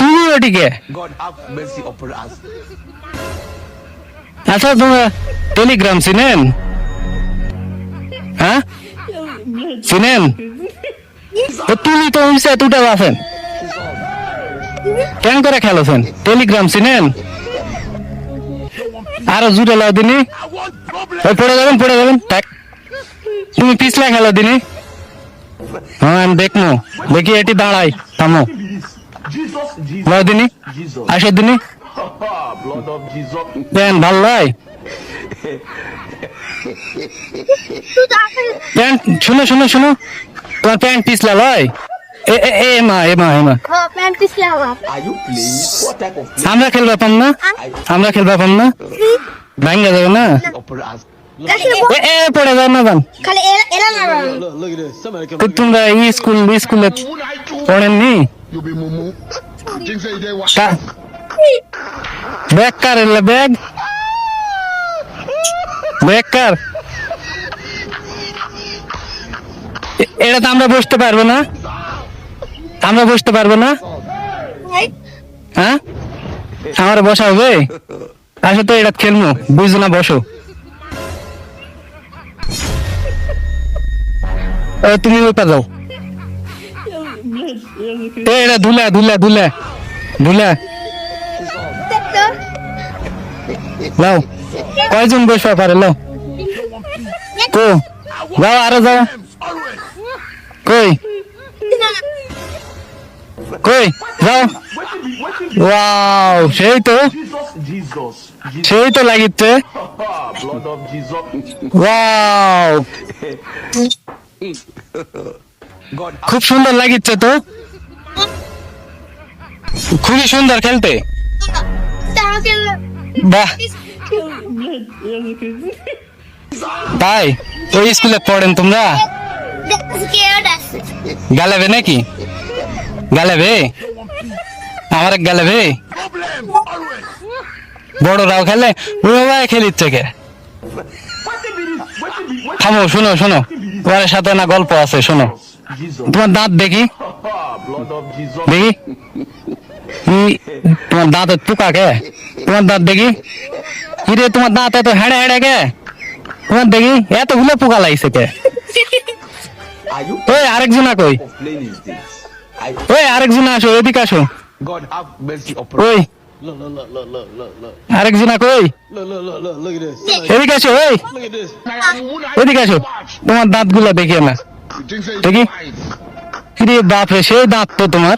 তুমি ওটিকে God have mercy upon us. আচ্ছা তোমরা টেলিগ্রাম চিনেন? হ্যাঁ চিনেন? তুমি তো উইসা তুটা আছেন কেন করে খেলোছেন? টেলিগ্রাম চিনেন? আরো জুড়ে লাও দিনি পড়ে যাবেন থাক। তুমি পিছলা খেলো দিনি। হ্যাঁ আমি দেখবো দেখি এটি দাঁড়াই থামো লাও দিনি আসো দিনি Blood of Jesus. প্যান ভাল লয় প্যান্ট শুনো তোমার প্যান্ট পিছলা লয় এ মা Are you playing? What type of play আমরা খেলবা পাম না ভাঙ্গা যাবে না upon us? এ পড়ে যাও না যান খালি এরা না Look at this. Somebody come. তো তোমরা স্কুলে পড়েননি You be mumu. Jinx say they watch. Bag কার ব্যাগ কার এটা তো আমরা বসতে পারবো না হ্যাঁ আমার বসা হবে আসো তো এটা খেলবো বুঝো না বসো তুমি ওই পা যাও এটা ধুলা লাও কয়জন বসবা পারে লাও কো যাও আরো যাও কই যাও ওয়াও সেই তো লাগিচ্ছে Blood of Jesus. Wow God খুব সুন্দর লাগিচ্ছে তো খুবই সুন্দর খেলতে বাহ তাই ওই স্কুলে পড়েন তোমরা গালেবে নাকি আমার গালেবে বড়রাও খেলে ওরাই খেলিচ্ছে কে থামো শোনো তোমার সাথে না গল্প আছে শোনো Jesus. তোমার দাঁত দেখি Blood of Jesus. তোমার দাঁতের পোকা কে তোমার দাঁত দেখি কিরে তোমার দাঁত এত হেঁড়ে কে তোমার দেখি এতগুলো পোকা লাগছে কে Are you ওই আরেকজনা কই playing these things? আরেকজনা আসো এদিকে আসো God have mercy upon ওই Look. আরেকজনা কই Look at this. এদিকে আসো Look at this. এদিকে আসো তোমার দাঁত গুলা দেখিয়ে না Jinx say দেখি white. কিরে বাপরে সেই দাঁত তো তোমার